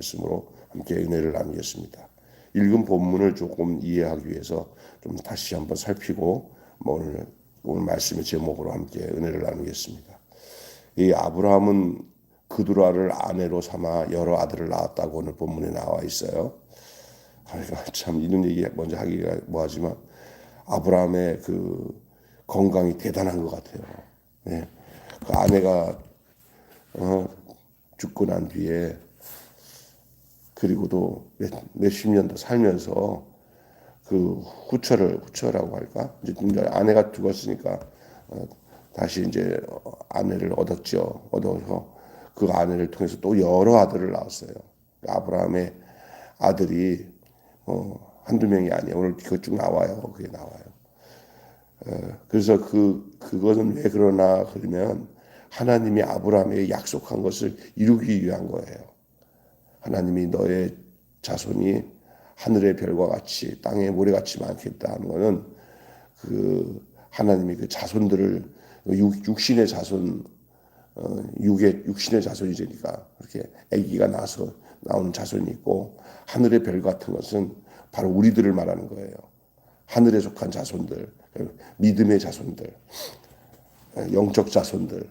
말씀으로 함께 은혜를 나누겠습니다. 읽은 본문을 조금 이해하기 위해서 좀 다시 한번 살피고 오늘 말씀의 제목으로 함께 은혜를 나누겠습니다. 이 아브라함은 그두라를 아내로 삼아 여러 아들을 낳았다고 오늘 본문에 나와 있어요. 참 이런 얘기 먼저 하기가 뭐하지만 아브라함의 그 건강이 대단한 것 같아요. 네. 그 아내가 죽고 난 뒤에 그리고도 몇십 년 더 살면서 그 후처라고 할까? 이제 아내가 죽었으니까 다시 이제 아내를 얻었죠. 얻어서 그 아내를 통해서 또 여러 아들을 낳았어요. 아브라함의 아들이 한두 명이 아니에요. 오늘 그거 쭉 나와요. 그게 나와요. 그래서 그거는 왜 그러나 그러면 하나님이 아브라함에게 약속한 것을 이루기 위한 거예요. 하나님이 너의 자손이 하늘의 별과 같이 땅의 모래같이 많겠다 하는 것은 그 하나님이 그 자손들을 육신의 자손 육신의 자손이니까 그렇게 아기가 나서 나오는 자손이 있고 하늘의 별 같은 것은 바로 우리들을 말하는 거예요. 하늘에 속한 자손들, 믿음의 자손들, 영적 자손들.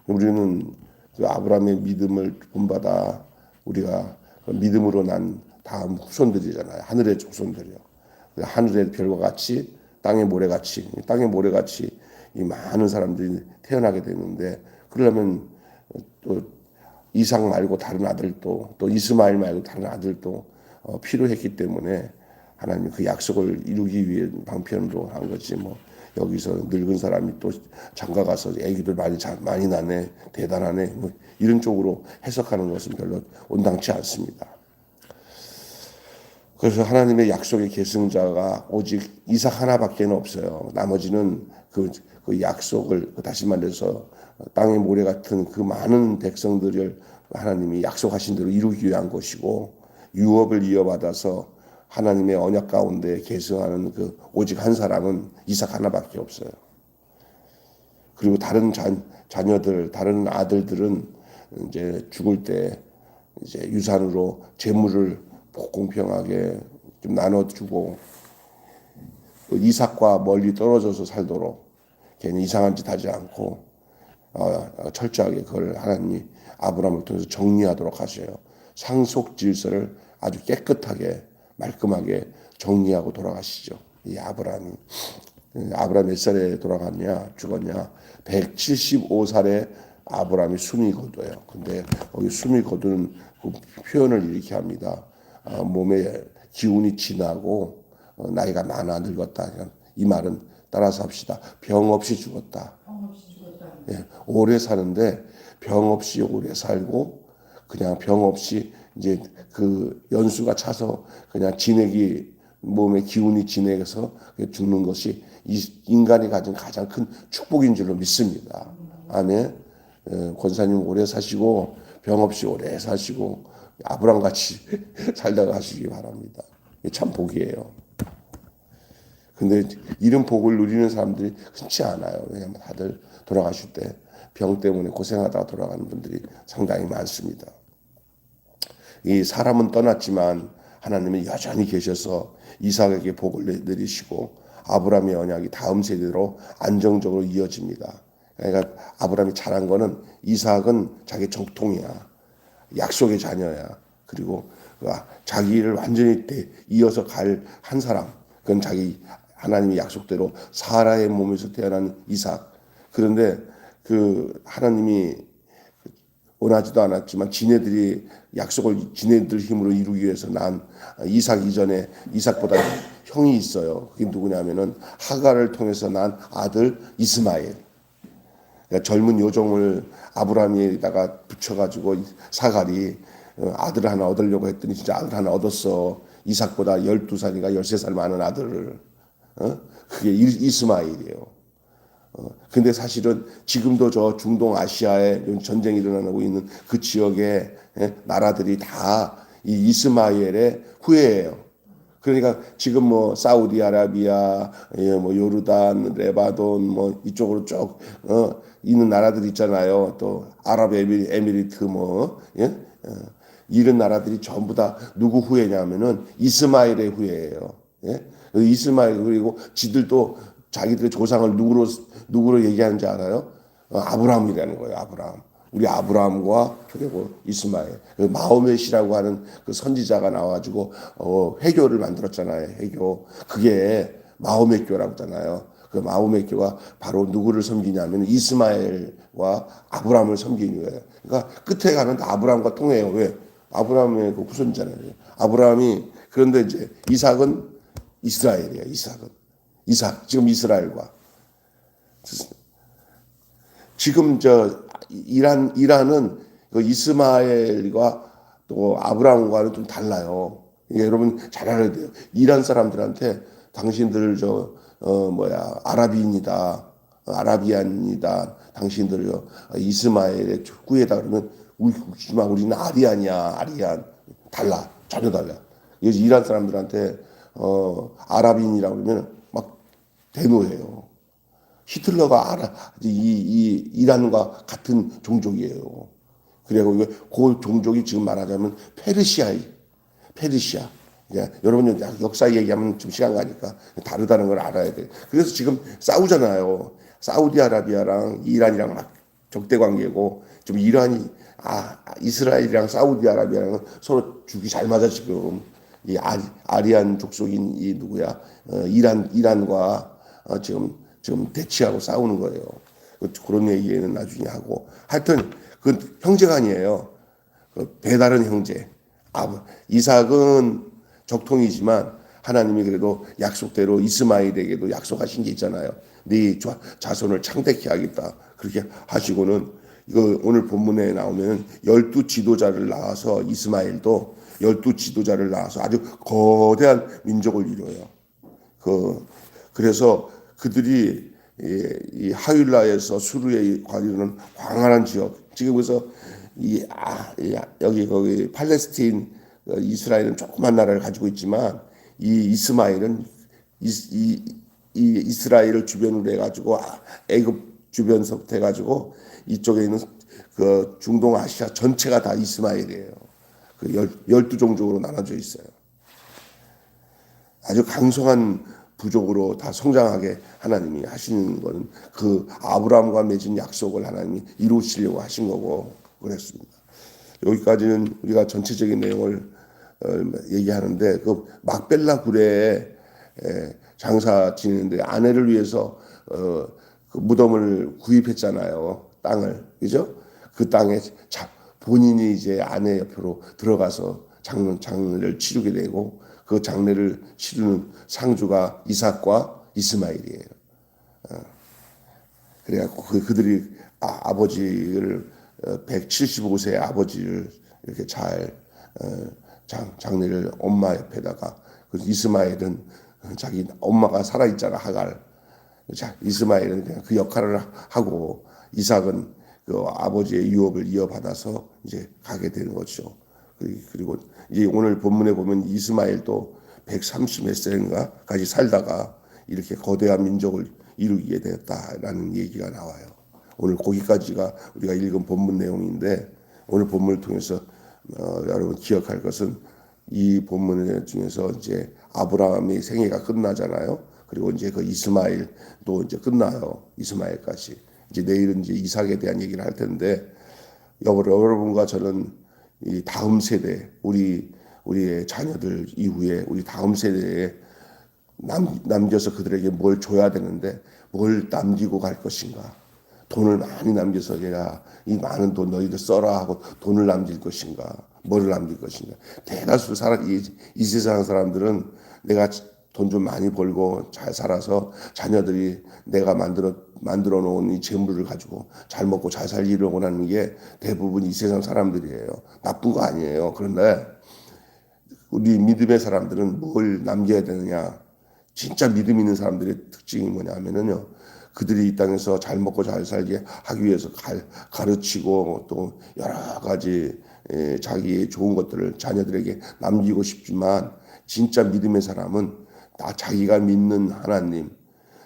우리는 그 아브라함의 믿음을 본받아 우리가 믿음으로 난 다음 후손들이잖아요. 하늘의 후손들이요. 하늘의 별과 같이 땅의 모래같이 이 많은 사람들이 태어나게 되는데 그러려면 또 이삭 말고 다른 아들도 또 이스마엘 말고 다른 아들도 필요했기 때문에 하나님이 그 약속을 이루기 위해 방편으로 한 거지 뭐 여기서 늙은 사람이 또 장가 가서 애기들 많이 나네 대단하네 뭐 이런 쪽으로 해석하는 것은 별로 온당치 않습니다. 그래서 하나님의 약속의 계승자가 오직 이삭 하나밖에 없어요. 나머지는 그 약속을 다시 말해서 땅의 모래 같은 그 많은 백성들을 하나님이 약속하신 대로 이루기 위한 것이고 유업을 이어받아서 하나님의 언약 가운데 계승하는 그 오직 한 사람은 이삭 하나밖에 없어요. 그리고 다른 자녀들, 다른 아들들은 이제 죽을 때 이제 유산으로 재물을 공평하게 좀 나눠주고 이삭과 멀리 떨어져서 살도록 괜히 이상한 짓 하지 않고 철저하게 그걸 하나님이 아브라함을 통해서 정리하도록 하셔요. 상속 질서를 아주 깨끗하게 말끔하게 정리하고 돌아가시죠. 이 아브라함 몇 살에 돌아갔냐 죽었냐 175살에 아브라함이 숨이 거둬요. 근데 여기 숨이 거두는 그 표현을 이렇게 합니다. 몸에 기운이 지나고 나이가 많아 늙었다. 이 말은 따라서 합시다. 병 없이 죽었다. 예, 오래 사는데 병 없이 오래 살고 그냥 병 없이 이제 그 연수가 차서 그냥 진액이 몸에 기운이 진액해서 죽는 것이 인간이 가진 가장 큰 축복인 줄로 믿습니다. 아멘. 권사님 오래 사시고 병 없이 오래 사시고 아브라함 같이 살다 가시기 바랍니다. 참 복이에요. 근데 이런 복을 누리는 사람들이 흔치 않아요. 왜냐하면 다들 돌아가실 때 병 때문에 고생하다가 돌아가는 분들이 상당히 많습니다. 이 사람은 떠났지만 하나님은 여전히 계셔서 이삭에게 복을 내리시고 아브라함의 언약이 다음 세대로 안정적으로 이어집니다. 그러니까 아브라함이 잘한 거는 이삭은 자기 정통이야. 약속의 자녀야. 그리고 자기를 완전히 이어서 갈 한 사람. 그건 자기 하나님의 약속대로 사라의 몸에서 태어난 이삭. 그런데 그 하나님이 원하지도 않았지만 지네들 힘으로 이루기 위해서 난 이삭 이전에 이삭보다 형이 있어요. 그게 누구냐면은 하갈을 통해서 난 아들 이스마엘. 그러니까 젊은 요종을 아브라함에다가 붙여가지고 사갈이 아들을 하나 얻으려고 했더니 진짜 아들 하나 얻었어. 이삭보다 12살인가 13살 많은 아들을. 그게 이스마엘이에요. 근데 사실은 지금도 저 중동 아시아에 전쟁이 일어나고 있는 그 지역의 나라들이 다 이 이스마엘의 후예예요. 그러니까 지금 뭐 사우디아라비아, 뭐 요르단, 레바논, 뭐 이쪽으로 쭉 있는 나라들 있잖아요. 또 아랍에미리트 뭐 이런 나라들이 전부 다 누구 후예냐면은 이스마엘의 후예예요. 예? 이스마엘 그리고 지들도 자기들의 조상을 누구로 얘기하는지 알아요? 아브라함이라는 거예요. 아브라함. 우리 아브라함과 그리고 이스마엘, 그 마호멧이라고 하는 그 선지자가 나와가지고 회교를 만들었잖아요. 회교. 그게 마호멧교라고 하잖아요. 그 마호멧교가 바로 누구를 섬기냐면 이스마엘과 아브라함을 섬기는 거예요. 그러니까 끝에 가면 다 아브라함과 통해요. 왜? 아브라함의 그 후손잖아요. 아브라함이 그런데 이제 이삭은 이스라엘이에요. 이삭 지금 이스라엘과 지금 저 이란은 그 이스마엘과 또 아브라함과는 좀 달라요. 이게 여러분 잘 알아야 돼요. 이란 사람들한테 당신들 아라비안이다. 당신들 이스마엘의 후예다 그러면 우리는 아리안 달라 전혀 달라. 그래서 이란 사람들한테 아랍인이라고 그러면 막 대노해요. 히틀러가 이란과 같은 종족이에요. 그리고 그 종족이 지금 말하자면 페르시아. 여러분 역사 얘기하면 좀 시간 가니까 다르다는 걸 알아야 돼. 그래서 지금 싸우잖아요. 사우디아라비아랑 이란이랑 막 적대 관계고 좀 이란이 이스라엘이랑 사우디아라비아랑 서로 죽이 잘 맞아 지금. 이 아리안 족속인 이 누구야? 이란과 지금 대치하고 싸우는 거예요. 그런 얘기는 나중에 하고. 하여튼 그 형제간이에요. 그 배다른 형제. 이삭은 적통이지만 하나님이 그래도 약속대로 이스마엘에게도 약속하신 게 있잖아요. 네 자손을 창대케 하겠다. 그렇게 하시고는 이거 오늘 본문에 나오면 12지도자를 낳아서 이스마엘도 12지도자를 낳아서 아주 거대한 민족을 이뤄요. 그래서 그들이 이 하윌라에서 수르에 관리하는 광활한 지역. 지금 그래서 거기 팔레스틴 이스라엘은 조그만 나라를 가지고 있지만 이 이스마엘은 이스라엘을 주변으로 해가지고 애굽 주변서부터 해가지고 이쪽에 있는 그 중동 아시아 전체가 다 이스마엘이에요. 그 12종족으로 나눠져 있어요. 아주 강성한 부족으로 다 성장하게 하나님이 하시는 거는 그 아브라함과 맺은 약속을 하나님이 이루시려고 하신 거고 그랬습니다. 여기까지는 우리가 전체적인 내용을 얘기하는데 그 막벨라 구례에 장사 지내는데 아내를 위해서 그 무덤을 구입했잖아요. 땅을. 그죠? 그 땅에 본인이 이제 아내 옆으로 들어가서 장례를 치르게 되고 그 장례를 치르는 상주가 이삭과 이스마엘이에요. 그래갖고 그들이 아버지를 175세 아버지를 이렇게 잘 장례를 엄마 옆에다가 이스마엘은 자기 엄마가 살아있잖아 하갈. 이스마엘은 그냥 그 역할을 하고 이삭은 그 아버지의 유업을 이어받아서 이제 가게 되는 거죠. 그리고 이제 오늘 본문에 보면 이스마엘도 130몇 세인가까지 살다가 이렇게 거대한 민족을 이루게 되었다라는 얘기가 나와요. 오늘 거기까지가 우리가 읽은 본문 내용인데 오늘 본문을 통해서 여러분 기억할 것은 이 본문 중에서 이제 아브라함의 생애가 끝나잖아요. 그리고 이제 그 이스마엘도 이제 끝나요. 이스마엘까지. 이제 내일은 이제 이삭에 대한 얘기를 할 텐데 여러분과 저는 이 다음 세대 우리의 자녀들 이후에 우리 다음 세대에 남겨서 그들에게 뭘 줘야 되는데 뭘 남기고 갈 것인가? 돈을 많이 남겨서 이 많은 돈 너희들 써라 하고 돈을 남길 것인가? 뭐를 남길 것인가? 대다수 이 세상 사람들은 내가 돈 좀 많이 벌고 잘 살아서 자녀들이 내가 만들어 놓은 이 재물을 가지고 잘 먹고 잘 살기를 원하는 게 대부분 이 세상 사람들이에요. 나쁜 거 아니에요. 그런데 우리 믿음의 사람들은 뭘 남겨야 되느냐? 진짜 믿음 있는 사람들의 특징이 뭐냐면요. 그들이 이 땅에서 잘 먹고 잘 살게 하기 위해서 가르치고 또 여러 가지 자기의 좋은 것들을 자녀들에게 남기고 싶지만 진짜 믿음의 사람은 자기가 믿는 하나님,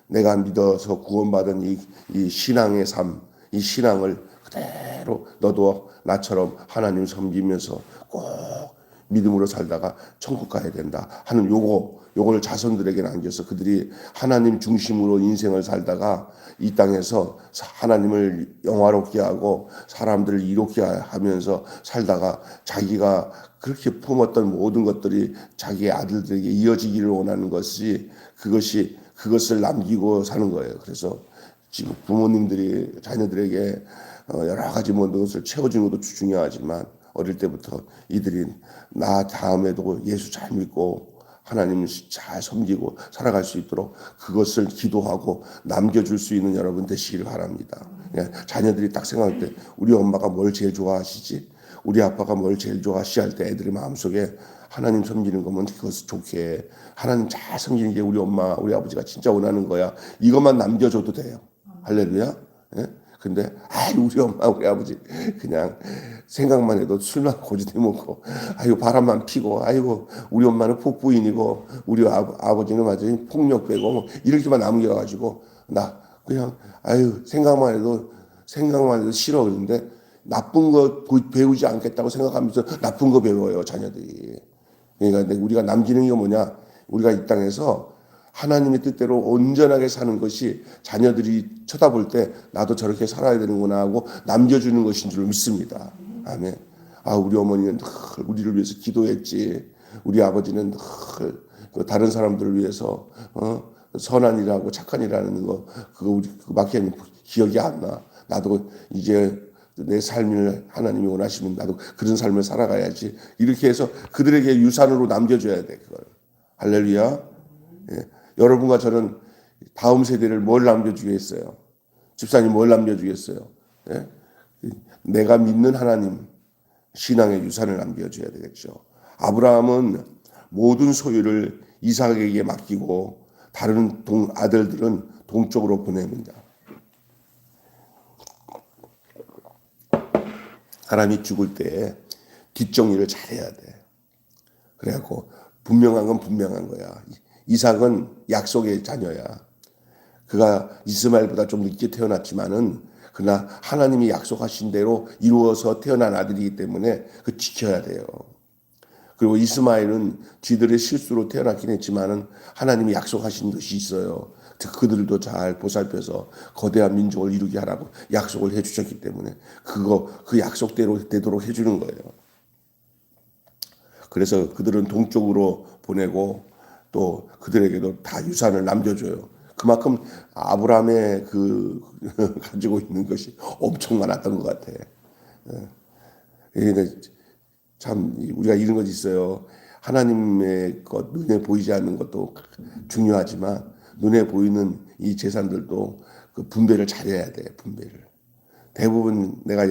내가 믿어서 구원받은 이 신앙의 삶, 이 신앙을 그대로 너도 나처럼 하나님 섬기면서 꼭 믿음으로 살다가 천국 가야 된다 하는 요걸 자손들에게 남겨서 그들이 하나님 중심으로 인생을 살다가 이 땅에서 하나님을 영화롭게 하고 사람들을 이롭게 하면서 살다가 자기가 그렇게 품었던 모든 것들이 자기의 아들들에게 이어지기를 원하는 그것을 남기고 사는 거예요. 그래서 지금 부모님들이 자녀들에게 여러 가지 모든 것을 채워주는 것도 중요하지만 어릴 때부터 이들이 나 다음에도 예수 잘 믿고 하나님을 잘 섬기고 살아갈 수 있도록 그것을 기도하고 남겨줄 수 있는 여러분 되시기를 바랍니다. 자녀들이 딱 생각할 때 우리 엄마가 뭘 제일 좋아하시지? 우리 아빠가 뭘 제일 좋아하시 할 때 애들이 마음속에 하나님 섬기는 거면 그것을 좋게 하나님 잘 섬기는 게 우리 엄마 우리 아버지가 진짜 원하는 거야. 이것만 남겨줘도 돼요. 할렐루야. 예? 근데 우리 엄마 우리 아버지 그냥 생각만 해도 술만 고지대 먹고 바람만 피고 우리 엄마는 폭부인이고 우리 아버지는 완전히 폭력배고 뭐 이렇게만 남겨가지고 나 그냥 생각만 해도 싫어. 그런데 나쁜 거 배우지 않겠다고 생각하면서 나쁜 거 배워요 자녀들이. 그러니까 우리가 남기는 게 뭐냐, 우리가 이 땅에서 하나님의 뜻대로 온전하게 사는 것이 자녀들이 쳐다볼 때 나도 저렇게 살아야 되는구나 하고 남겨주는 것인 줄 믿습니다. 아멘. 우리 어머니는 늘 우리를 위해서 기도했지. 우리 아버지는 늘 다른 사람들을 위해서 선한 일하고 착한 일하는 거 그거밖에 기억이 안 나. 나도 이제 내 삶을 하나님이 원하시면 나도 그런 삶을 살아가야지. 이렇게 해서 그들에게 유산으로 남겨줘야 돼. 그걸. 할렐루야. 예. 여러분과 저는 다음 세대를 뭘 남겨주겠어요? 집사님 뭘 남겨주겠어요? 예? 내가 믿는 하나님 신앙의 유산을 남겨줘야 되겠죠. 아브라함은 모든 소유를 이삭에게 맡기고 다른 아들들은 동쪽으로 보냅니다. 사람이 죽을 때 뒷정리를 잘해야 돼. 그래갖고 분명한 건 분명한 거야. 이삭은 약속의 자녀야. 그가 이스마엘보다 좀 늦게 태어났지만은 그러나 하나님이 약속하신 대로 이루어서 태어난 아들이기 때문에 그 지켜야 돼요. 그리고 이스마엘은 쥐들의 실수로 태어났긴 했지만은 하나님이 약속하신 것이 있어요. 그들도 잘 보살펴서 거대한 민족을 이루게 하라고 약속을 해주셨기 때문에 그 약속대로 되도록 해주는 거예요. 그래서 그들은 동쪽으로 보내고 또 그들에게도 다 유산을 남겨줘요. 그만큼 아브라함의 가지고 있는 것이 엄청 많았던 것 같아. 참 우리가 이런 것이 있어요. 하나님의 것 눈에 보이지 않는 것도 중요하지만 눈에 보이는 이 재산들도 그 분배를 잘해야 돼. 분배를. 대부분 내가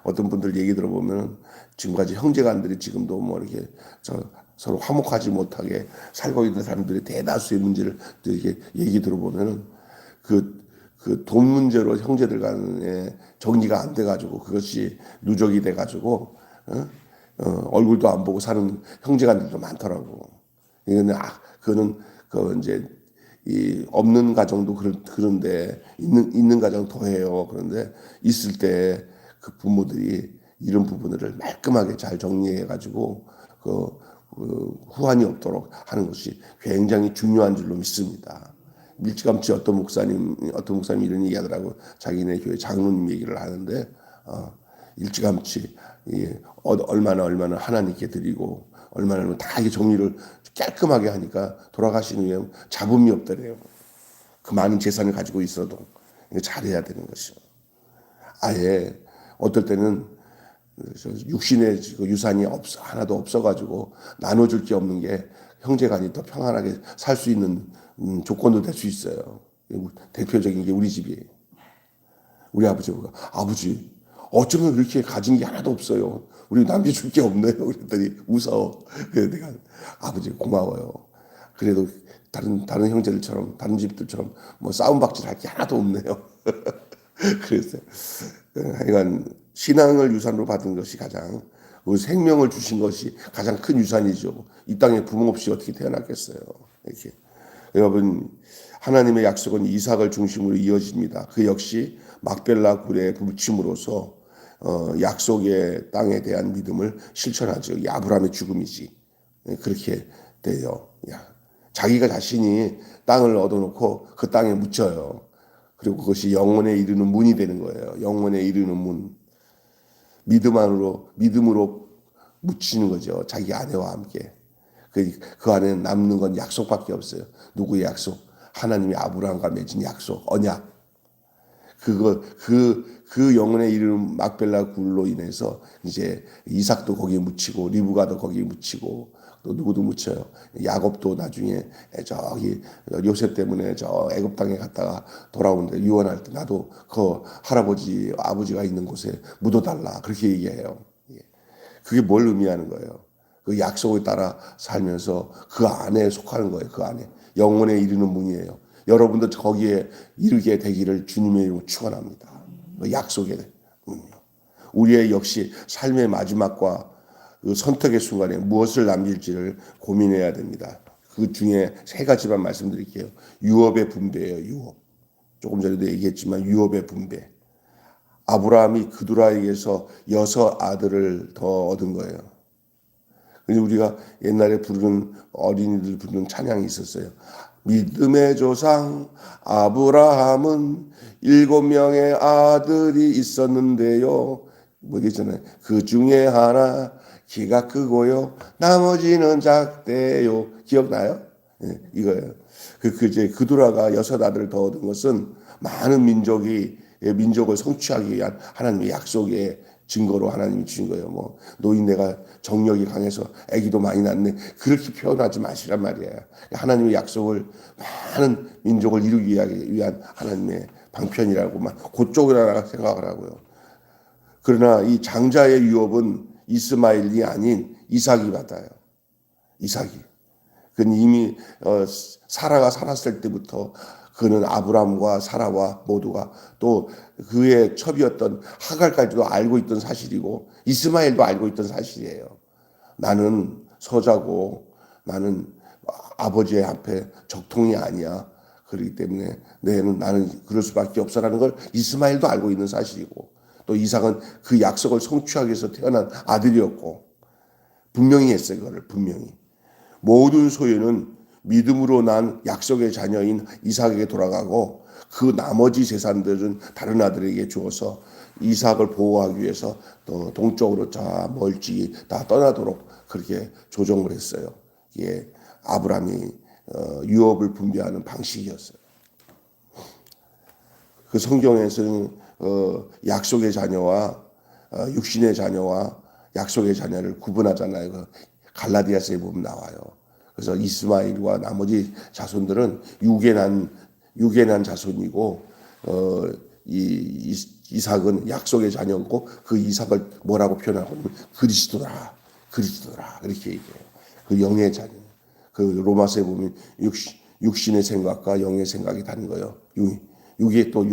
어떤 분들 얘기 들어보면 지금까지 형제간들이 지금도 뭐 이렇게 서로 화목하지 못하게 살고 있는 사람들의 대다수의 문제를 이렇게 얘기 들어보면은 그 돈 문제로 형제들 간에 정리가 안 돼가지고 그것이 누적이 돼가지고 얼굴도 안 보고 사는 형제간들도 많더라고. 그거는 이제 이 없는 가정도 그런데 있는 가정 더해요. 그런데 있을 때 그 부모들이 이런 부분들을 말끔하게 잘 정리해가지고 후환이 없도록 하는 것이 굉장히 중요한 줄로 믿습니다. 일찌감치 어떤 목사님이 이런 얘기하더라고. 자기네 교회 장로님 얘기를 하는데 일찌감치 얼마나 하나님께 드리고 얼마나 다 이게 정리를 깔끔하게 하니까 돌아가신 후에 잡음이 없더래요. 그 많은 재산을 가지고 있어도 잘해야 되는 것이요. 아예 어떨 때는 육신의 유산이 하나도 없어가지고 나눠줄 게 없는 게 형제간이 더 평안하게 살 수 있는 조건도 될 수 있어요. 대표적인 게 우리 집이에요. 우리 아버지가 아버지 어쩌면 그렇게 가진 게 하나도 없어요. 우리 남겨줄 게 없네요. 그랬더니 웃어. 그래서 내가 아버지 고마워요. 그래도 다른 형제들처럼 다른 집들처럼 뭐 싸움박질 할 게 하나도 없네요. 그랬어요. 하여간 신앙을 유산으로 받은 것이 가장 우리 생명을 주신 것이 가장 큰 유산이죠. 이 땅에 부모 없이 어떻게 태어났겠어요. 이렇게 여러분 하나님의 약속은 이삭을 중심으로 이어집니다. 그 역시 막벨라 굴에 붙임으로써 약속의 땅에 대한 믿음을 실천하죠. 이 아브라함의 죽음이지. 그렇게 돼요. 자기가 자신이 땅을 얻어놓고 그 땅에 묻혀요. 그리고 그것이 영원에 이르는 문이 되는 거예요. 영원에 이르는 문. 믿음으로 묻히는 거죠. 자기 아내와 함께. 그 안에 남는 건 약속밖에 없어요. 누구의 약속? 하나님이 아브라함과 맺은 약속, 언약. 그 영혼에 이르는 막벨라 굴로 인해서 이제 이삭도 거기에 묻히고 리브가도 거기에 묻히고 또 누구도 묻혀요. 야곱도 나중에 저기 요셉 때문에 저 애굽 땅에 갔다가 돌아오는데 유언할 때 나도 그 할아버지 아버지가 있는 곳에 묻어달라 그렇게 얘기해요. 그게 뭘 의미하는 거예요? 그 약속에 따라 살면서 그 안에 속하는 거예요. 그 안에 영혼에 이르는 문이에요. 여러분도 거기에 이르게 되기를 주님의 이름으로 축원합니다. 그 약속의 문이요. 우리의 역시 삶의 마지막과 그 선택의 순간에 무엇을 남길지를 고민해야 됩니다. 그 중에 세 가지만 말씀드릴게요. 유업의 분배예요. 유업. 조금 전에도 얘기했지만 유업의 분배. 아브라함이 그두라에게서 6 아들을 더 얻은 거예요. 근데 우리가 옛날에 부르는 어린이들 부르는 찬양이 있었어요. 믿음의 조상 아브라함은 7명의 아들이 있었는데요. 뭐 있잖아요. 그 중에 하나 키가 크고요. 나머지는 작대요. 기억나요? 네, 이거예요. 이제 그두라가 6 아들을 더 얻은 것은 많은 민족을 성취하기 위한 하나님의 약속의 증거로 하나님이 주신 거예요. 뭐 노인네가 정력이 강해서 아기도 많이 낳네. 그렇게 표현하지 마시란 말이에요. 하나님의 약속을 많은 민족을 이루기 위한 하나님의 방편이라고만 그쪽이라 생각을 하고요. 그러나 이 장자의 유업은 이스마엘이 아닌 이삭이 받아요. 이삭이. 그는 이미 사라가 살았을 때부터 그는 아브라함과 사라와 모두가 또 그의 첩이었던 하갈까지도 알고 있던 사실이고 이스마엘도 알고 있던 사실이에요. 나는 서자고 나는 아버지의 앞에 적통이 아니야. 그렇기 때문에 나는 그럴 수밖에 없어라는 걸 이스마엘도 알고 있는 사실이고 또 이삭은 그 약속을 성취하기 위해서 태어난 아들이었고 분명히 했어요. 그거를 분명히. 모든 소유는 믿음으로 난 약속의 자녀인 이삭에게 돌아가고 그 나머지 재산들은 다른 아들에게 주어서 이삭을 보호하기 위해서 또 동쪽으로 저 멀찍이 다 떠나도록 그렇게 조정을 했어요. 이게 아브라함이 유업을 분배하는 방식이었어요. 그 성경에서는 약속의 자녀와 육신의 자녀와 약속의 자녀를 구분하잖아요. 그 갈라디아서에 보면 나와요. 그래서 이스마엘과 나머지 자손들은 육에 난 자손이고 이삭은 약속의 자녀고 그 이삭을 뭐라고 표현하고 그리스도라 그렇게 얘기해요. 그 영의 자녀. 그 로마서에 보면 육신의 생각과 영의 생각이 다른 거예요. 육의 또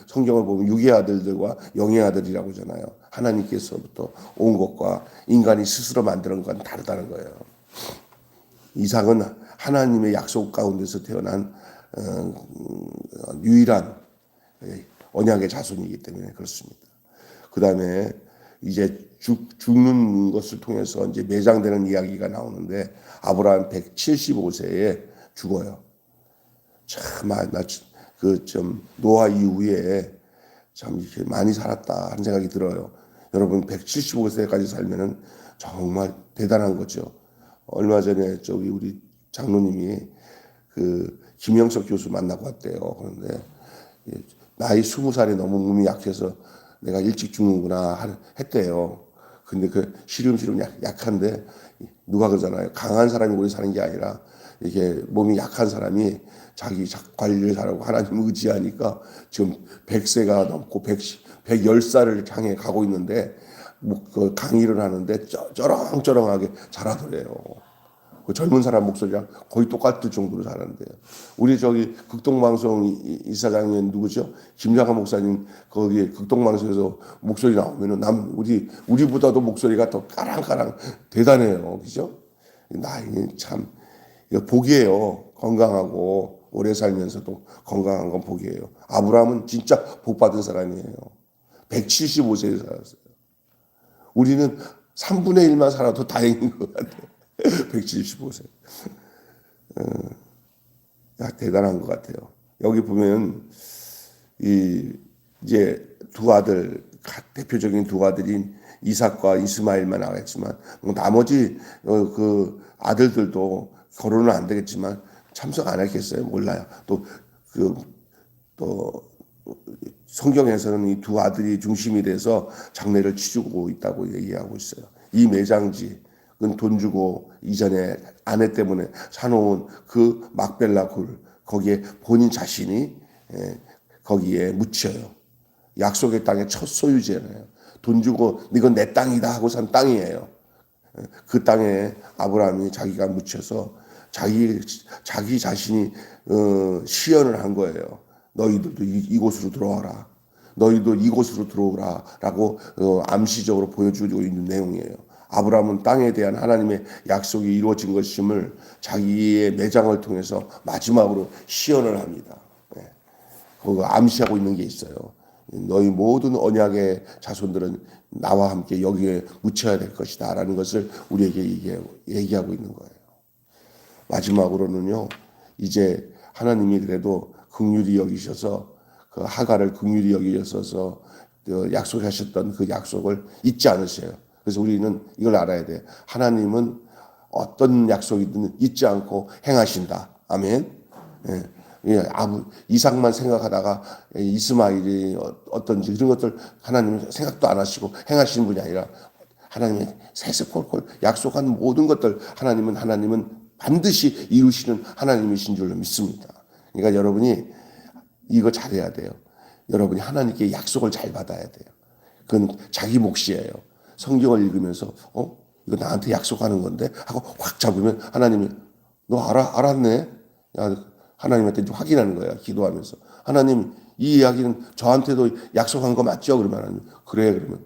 성경을 보면 육의 아들들과 영의 아들이라고 하잖아요. 하나님께서부터 온 것과 인간이 스스로 만드는 건 다르다는 거예요. 이삭은 하나님의 약속 가운데서 태어난 유일한 언약의 자손이기 때문에 그렇습니다. 그 다음에 이제 죽는 것을 통해서 이제 매장되는 이야기가 나오는데 아브라함 175세에 죽어요. 참, 좀 노아 이후에 참 이렇게 많이 살았다 하는 생각이 들어요. 여러분 175세까지 살면은 정말 대단한 거죠. 얼마 전에 저기 우리 장로님이 그 김영석 교수 만나고 왔대요. 그런데 나이 20살에 너무 몸이 약해서 내가 일찍 죽는구나 했대요. 근데 그 시름시름 약한데 누가 그러잖아요. 강한 사람이 오래 사는 게 아니라 이게 몸이 약한 사람이 자기 관리를 잘하고 하나님 의지하니까 지금 100세가 넘고 110살을 향해 가고 있는데 그 강의를 하는데 쩌렁쩌렁하게 잘하더래요. 그 젊은 사람 목소리랑 거의 똑같을 정도로 잘하는데요. 우리 저기 극동방송 이사장님 누구죠? 김장하 목사님 거기 극동방송에서 목소리 나오면은 우리보다도 목소리가 더 까랑까랑 대단해요. 그죠? 나이는 참 복이에요. 건강하고 오래 살면서도 건강한 건 복이에요. 아브라함은 진짜 복 받은 사람이에요. 175세에 살았어요. 우리는 3분의 1만 살아도 다행인 것 같아요. 175세. 대단한 것 같아요. 여기 보면 이제 두 아들, 대표적인 두 아들인 이삭과 이스마엘만 나왔지만 나머지 그 아들들도 결혼은 안 되겠지만 참석 안 했겠어요? 몰라요. 또 성경에서는 이 두 아들이 중심이 돼서 장례를 치르고 있다고 얘기하고 있어요. 이 매장지는 돈 주고 이전에 아내 때문에 사놓은 그 막벨라 굴, 거기에 본인 자신이 거기에 묻혀요. 약속의 땅의 첫 소유지잖아요. 돈 주고 이건 내 땅이다 하고 산 땅이에요. 그 땅에 아브라함이 자기가 묻혀서 자기 자신이 시연을 한 거예요. 너희들도 이곳으로 들어와라. 너희도 이곳으로 들어오라라고 암시적으로 보여주고 있는 내용이에요. 아브라함은 땅에 대한 하나님의 약속이 이루어진 것임을 자기의 매장을 통해서 마지막으로 시연을 합니다. 그거 암시하고 있는 게 있어요. 너희 모든 언약의 자손들은 나와 함께 여기에 묻혀야 될 것이다 라는 것을 우리에게 얘기하고 있는 거예요. 마지막으로는요, 이제 하나님이 그래도 긍휼히 여기셔서 그 하갈을 긍휼히 여기셔서 약속하셨던 그 약속을 잊지 않으셔요. 그래서 우리는 이걸 알아야 돼요. 하나님은 어떤 약속이든 잊지 않고 행하신다. 아멘. 이삭만 생각하다가 이스마엘이 어떤지 이런 것들 하나님은 생각도 안 하시고 행하시는 분이 아니라 하나님의 세세콜콜 약속한 모든 것들 하나님은 반드시 이루시는 하나님이신 줄로 믿습니다. 그러니까 여러분이 이거 잘해야 돼요. 여러분이 하나님께 약속을 잘 받아야 돼요. 그건 자기 몫이에요. 성경을 읽으면서 이거 나한테 약속하는 건데 하고 확 잡으면 하나님이 너 알았네. 하나님한테 확인하는 거예요. 기도하면서. 하나님 이 이야기는 저한테도 약속한 거 맞죠? 그러면 하나님 그래. 그러면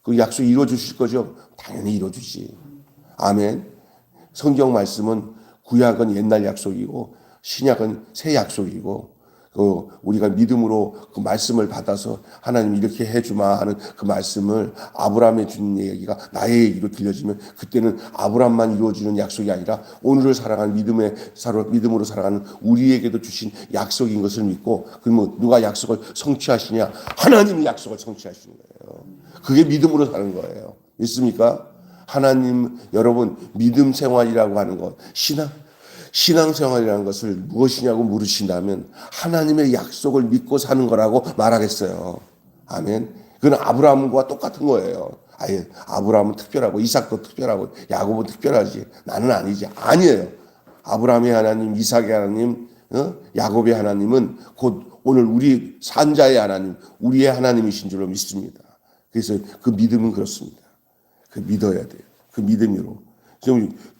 그 약속 이루어 주실 거죠? 당연히 이루어 주지. 아멘. 성경 말씀은 구약은 옛날 약속이고 신약은 새 약속이고 우리가 믿음으로 그 말씀을 받아서 하나님 이렇게 해주마 하는 그 말씀을 아브라함에 준 얘기가 나의 얘기로 들려지면 그때는 아브라함만 이루어지는 약속이 아니라 오늘을 살아가는 믿음으로 살아가는 우리에게도 주신 약속인 것을 믿고 그러면 누가 약속을 성취하시냐? 하나님이 약속을 성취하시는 거예요. 그게 믿음으로 사는 거예요. 믿습니까? 하나님, 여러분 믿음 생활이라고 하는 것, 신앙생활이라는 것을 무엇이냐고 물으신다면 하나님의 약속을 믿고 사는 거라고 말하겠어요. 아멘. 그건 아브라함과 똑같은 거예요. 아예 아브라함은 특별하고 이삭도 특별하고 야곱은 특별하지. 나는 아니지. 아니에요. 아브라함의 하나님, 이삭의 하나님, 야곱의 하나님은 곧 오늘 우리 산자의 하나님, 우리의 하나님이신 줄로 믿습니다. 그래서 그 믿음은 그렇습니다. 그 믿어야 돼요. 그 믿음으로.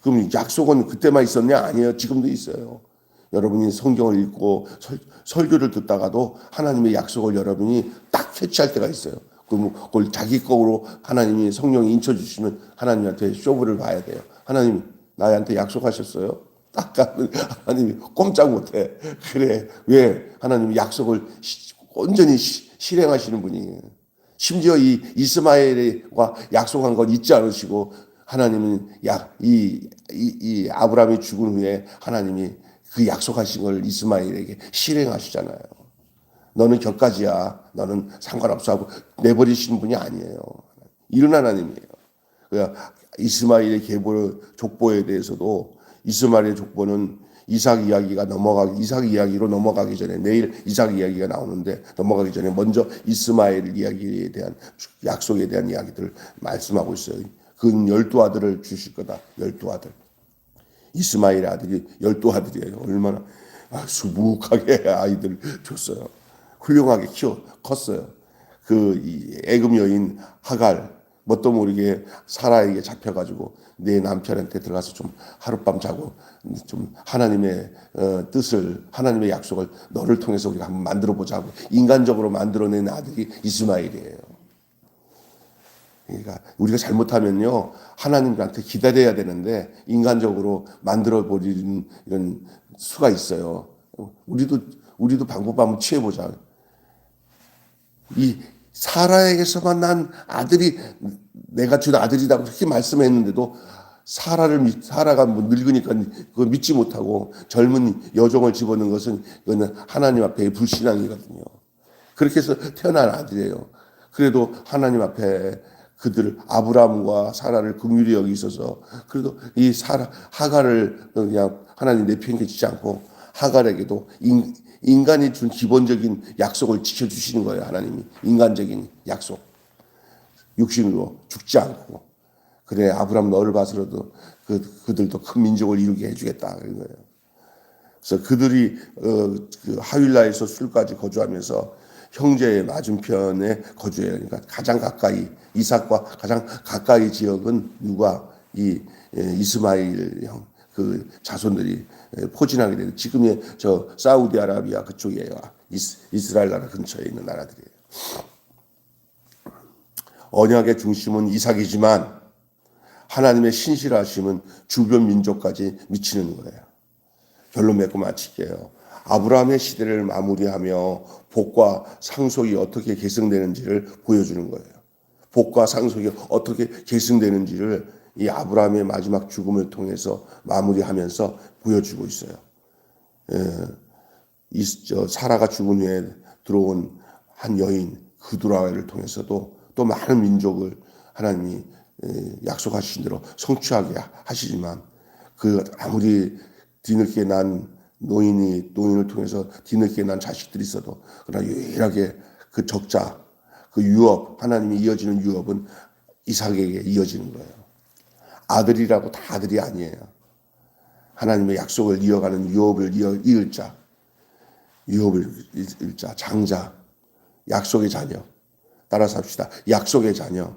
그럼 약속은 그때만 있었냐? 아니에요. 지금도 있어요. 여러분이 성경을 읽고 설교를 듣다가도 하나님의 약속을 여러분이 딱 캐치할 때가 있어요. 그럼 그걸 자기 거로 하나님이 성령이 인쳐주시면 하나님한테 쇼부를 봐야 돼요. 하나님 나한테 약속하셨어요? 딱 가면 하나님이 꼼짝 못해. 그래. 왜? 하나님이 약속을 온전히 실행하시는 분이에요. 심지어 이 이스마엘과 약속한 걸 잊지 않으시고 하나님은 이 아브라함이 죽은 후에 하나님이 그 약속하신 걸 이스마엘에게 실행하시잖아요. 너는 격가지야. 너는 상관없어 하고 내버리시는 분이 아니에요. 이런 하나님이에요. 그러니까 이스마엘의 족보에 대해서도 이스마엘의 족보는 이삭 이야기로 넘어가기 전에 내일 이삭 이야기가 나오는데 넘어가기 전에 먼저 이스마엘 이야기에 대한 약속에 대한 이야기들을 말씀하고 있어요. 그는 12아들을 주실 거다. 12아들. 이스마엘의 아들이 12아들이에요. 얼마나 수북하게 아이들 줬어요. 훌륭하게 컸어요. 그 애굽 여인 하갈 뭣도 모르게 사라에게 잡혀가지고 내 남편한테 들어가서 좀 하룻밤 자고 좀 하나님의 뜻을 하나님의 약속을 너를 통해서 우리가 한번 만들어보자 하고 인간적으로 만들어낸 아들이 이스마엘이에요. 그러니까 우리가 잘못하면요 하나님한테 기다려야 되는데 인간적으로 만들어버리는 이런 수가 있어요. 우리도 방법 한번 취해보자. 사라에게서만 난 아들이 내가 준 아들이라고 그렇게 말씀했는데도 사라가 뭐 늙으니까 그걸 믿지 못하고 젊은 여종을 집어넣은 것은 그거는 하나님 앞에 불신앙이거든요. 그렇게 해서 태어난 아들이에요. 그래도 하나님 앞에 그들 아브라함과 사라를 긍휼히 여기 있어서 그래도 이 하갈을 그냥 하나님 내팽개치지 않고 하갈에게도 인간이 준 기본적인 약속을 지켜주시는 거예요. 하나님이 인간적인 약속, 육신으로 죽지 않고 그래 아브라함 너를 봐서라도 그들도 큰 민족을 이루게 해주겠다 그런 거예요. 그래서 그들이 그 하윌라에서 술까지 거주하면서 형제의 맞은편에 거주해요. 그러니까 가장 가까이 이삭과 가장 가까이 지역은 누가 이 이스마엘 형 그 자손들이 포진하게 되는 지금의 저 사우디아라비아 그쪽이에요. 이스라엘 나라 근처에 있는 나라들이에요. 언약의 중심은 이삭이지만 하나님의 신실하심은 주변 민족까지 미치는 거예요. 결론 맺고 마칠게요. 아브라함의 시대를 마무리하며 복과 상속이 어떻게 계승되는지를 보여주는 거예요. 복과 상속이 어떻게 계승되는지를 이 아브라함의 마지막 죽음을 통해서 마무리하면서 보여주고 있어요. 사라가 죽은 후에 들어온 한 여인 그두라를 통해서도 또 많은 민족을 하나님이 약속하신 대로 성취하게 하시지만 그 아무리 뒤늦게 난 노인을 통해서 뒤늦게 난 자식들이 있어도 그러나 유일하게 그 적자 그 유업 하나님이 이어지는 유업은 이삭에게 이어지는 거예요. 아들이라고 다 아들이 아니에요. 하나님의 약속을 이어가는 유업을 이을 자, 장자, 약속의 자녀. 따라서 합시다. 약속의 자녀.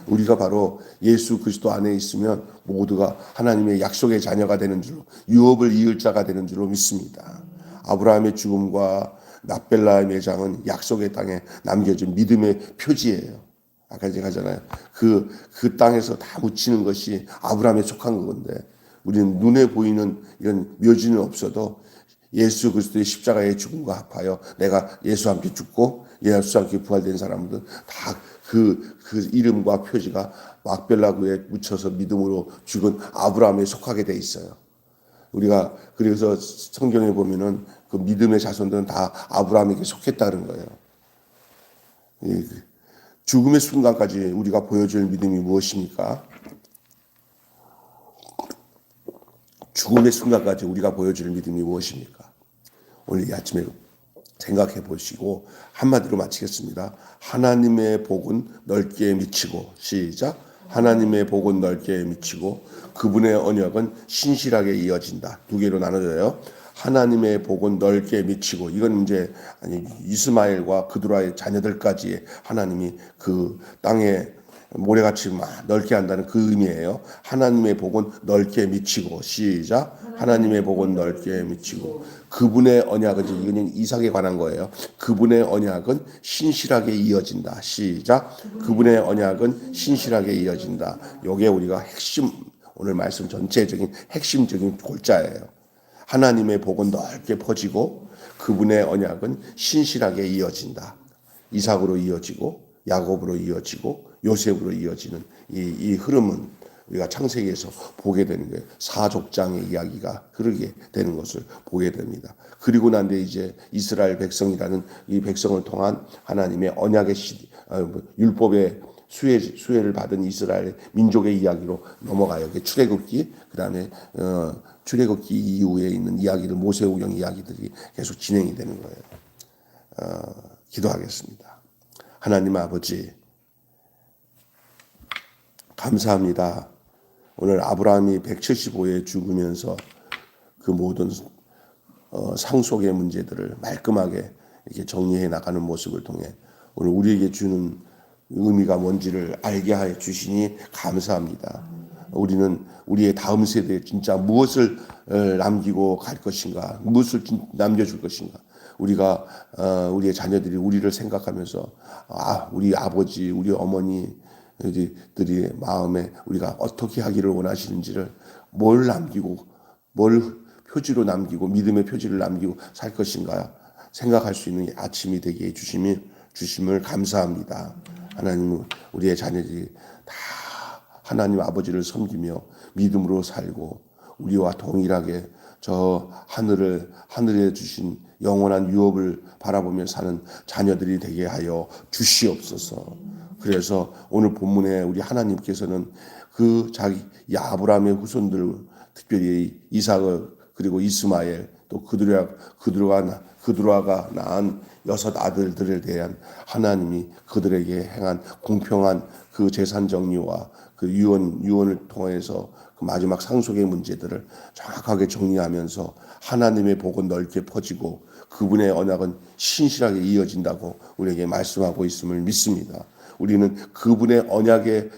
우리가 바로 예수 그리스도 안에 있으면 모두가 하나님의 약속의 자녀가 되는 줄로 유업을 이을 자가 되는 줄로 믿습니다. 아브라함의 죽음과 납벨라의 매장은 약속의 땅에 남겨진 믿음의 표지예요. 아까 제가 하잖아요. 그 땅에서 다 묻히는 것이 아브라함에 속한 건데 우리는 눈에 보이는 이런 묘지는 없어도 예수 그리스도의 십자가의 죽음과 합하여 내가 예수와 함께 죽고 예수와 함께 부활된 사람들은 다 그 이름과 표지가 막벨라구에 묻혀서 믿음으로 죽은 아브라함에 속하게 돼 있어요. 우리가 그래서 성경에 보면은 그 믿음의 자손들은 다 아브라함에게 속했다는 거예요. 죽음의 순간까지 우리가 보여줄 믿음이 무엇입니까? 죽음의 순간까지 우리가 보여줄 믿음이 무엇입니까? 오늘 이 아침에 생각해 보시고 한마디로 마치겠습니다. 하나님의 복은 넓게 미치고 시작. 하나님의 복은 넓게 미치고 그분의 언약은 신실하게 이어진다. 두 개로 나눠져요. 하나님의 복은 넓게 미치고 이건 이제 이스마엘과 그두라의 자녀들까지 하나님이 그 땅에 모래같이 막 넓게 한다는 그 의미예요. 하나님의 복은 넓게 미치고 시작. 하나님의 복은 넓게 미치고 그분의 언약은 이건 이삭에 관한 거예요. 그분의 언약은 신실하게 이어진다. 시작. 그분의 언약은 신실하게 이어진다. 이게 우리가 핵심 오늘 말씀 전체적인 핵심적인 골자예요. 하나님의 복은 넓게 퍼지고 그분의 언약은 신실하게 이어진다. 이삭으로 이어지고 야곱으로 이어지고 요셉으로 이어지는 이 흐름은 우리가 창세기에서 보게 되는 거예요. 사족장의 이야기가 흐르게 되는 것을 보게 됩니다. 그리고 난 뒤에 이제 이스라엘 백성이라는 이 백성을 통한 하나님의 언약의 율법의 수혜를 받은 이스라엘 민족의 이야기로 넘어가요. 출애굽기 그다음에 출애굽기 이후에 있는 이야기들 모세오경 이야기들이 계속 진행이 되는 거예요. 기도하겠습니다. 하나님 아버지 감사합니다. 오늘 아브라함이 175에 죽으면서 그 모든 상속의 문제들을 말끔하게 이렇게 정리해 나가는 모습을 통해 오늘 우리에게 주는 의미가 뭔지를 알게 해 주시니 감사합니다. 우리는 우리의 다음 세대에 진짜 무엇을 남기고 갈 것인가, 무엇을 남겨줄 것인가. 우리가 우리의 자녀들이 우리를 생각하면서 우리 아버지, 우리 어머니 들이 마음에 우리가 어떻게 하기를 원하시는지를 뭘 남기고 뭘 표지로 남기고 믿음의 표지를 남기고 살 것인가 생각할 수 있는 아침이 되게 해주심이 주심을 감사합니다. 하나님, 우리의 자녀들이 다 하나님 아버지를 섬기며 믿음으로 살고 우리와 동일하게 저 하늘에 주신 영원한 유업을 바라보며 사는 자녀들이 되게 하여 주시옵소서. 그래서 오늘 본문에 우리 하나님께서는 그 자기 아브라함의 후손들, 특별히 이삭을 그리고 이스마엘 또 그드로아가 낳은 6 아들들에 대한 하나님이 그들에게 행한 공평한 그 재산 정리와 그 유언을 통해서 그 마지막 상속의 문제들을 정확하게 정리하면서 하나님의 복은 넓게 퍼지고 그분의 언약은 신실하게 이어진다고 우리에게 말씀하고 있음을 믿습니다. 우리는 그분의 언약에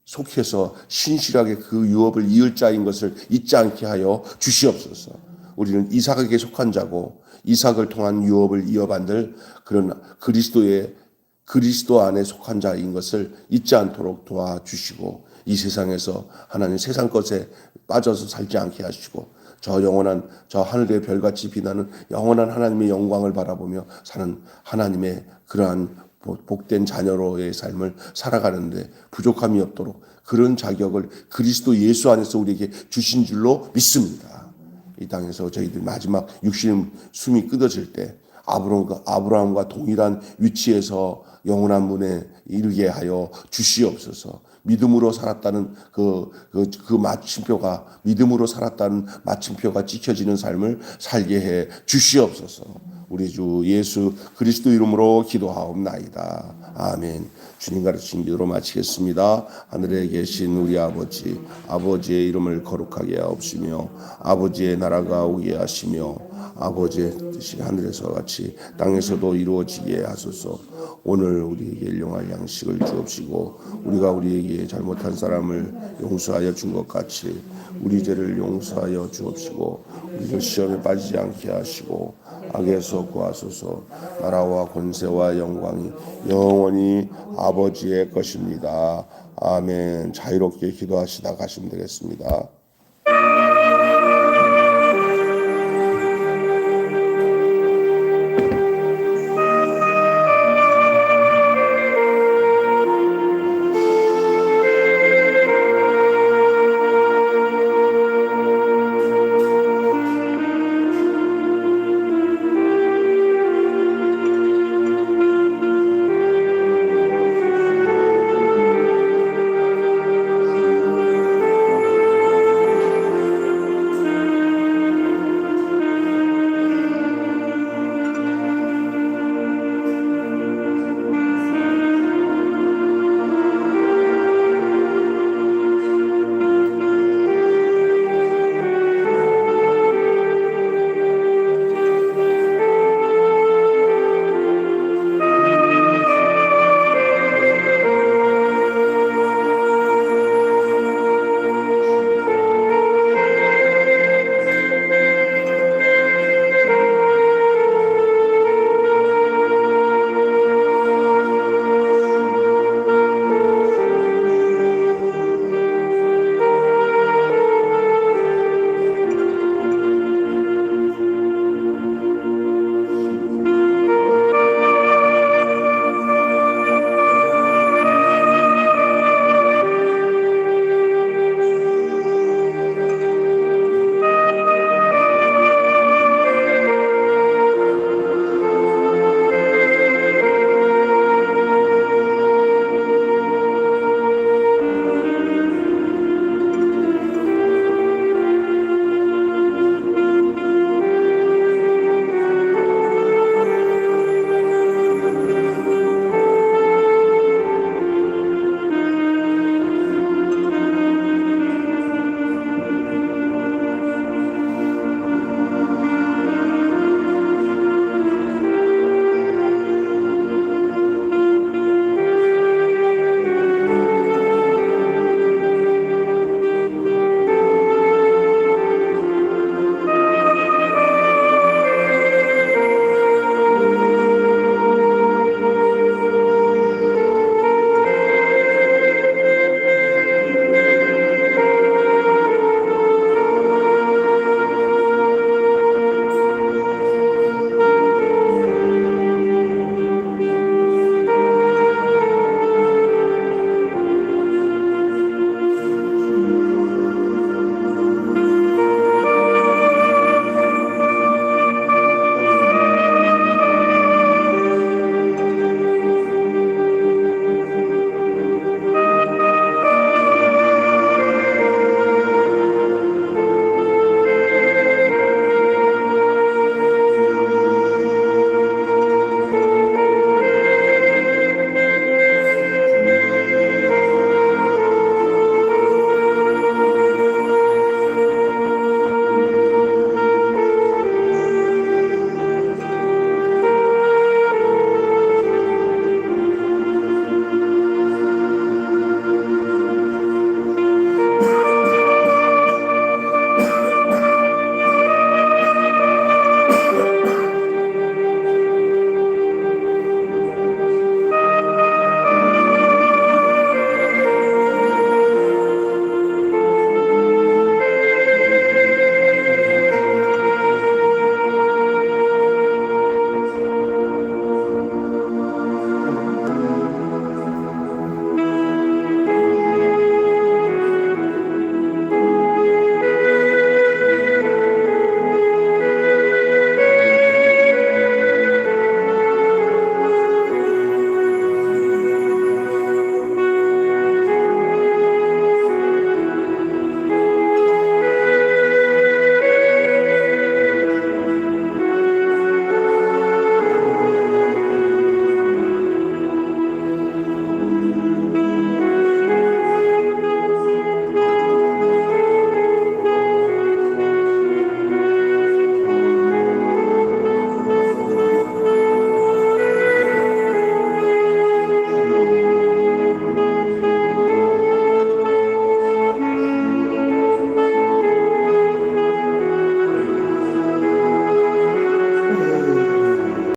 속해서 신실하게 그 유업을 이을 자인 것을 잊지 않게 하여 주시옵소서. 우리는 이삭에게 속한 자고 이삭을 통한 유업을 이어받을 그런 그리스도 안에 속한 자인 것을 잊지 않도록 도와주시고 이 세상에서 하나님 세상 것에 빠져서 살지 않게 하시고 저 영원한 저 하늘의 별같이 빛나는 영원한 하나님의 영광을 바라보며 사는 하나님의 그러한 복된 자녀로의 삶을 살아가는데 부족함이 없도록 그런 자격을 그리스도 예수 안에서 우리에게 주신 줄로 믿습니다. 이 땅에서 저희들 마지막 육신 숨이 끊어질 때 아브라함과 동일한 위치에서 영원한 문에 이르게 하여 주시옵소서. 믿음으로 살았다는 그 마침표가 믿음으로 살았다는 마침표가 찍혀지는 삶을 살게 해 주시옵소서. 우리 주 예수 그리스도 이름으로 기도하옵나이다. 아멘. 주님 가르친 기도로 마치겠습니다. 하늘에 계신 우리 아버지, 아버지의 이름을 거룩하게 하옵시며 아버지의 나라가 오게 하시며 아버지의 뜻이 하늘에서 같이 땅에서도 이루어지게 하소서. 오늘 우리에게 일용할 양식을 주옵시고 우리가 우리에게 잘못한 사람을 용서하여 준 것 같이 우리 죄를 용서하여 주옵시고 우리를 시험에 빠지지 않게 하시고 악에서 구하소서. 나라와 권세와 영광이 영원히 아버지의 것입니다. 아멘. 자유롭게 기도하시다 가시면 되겠습니다.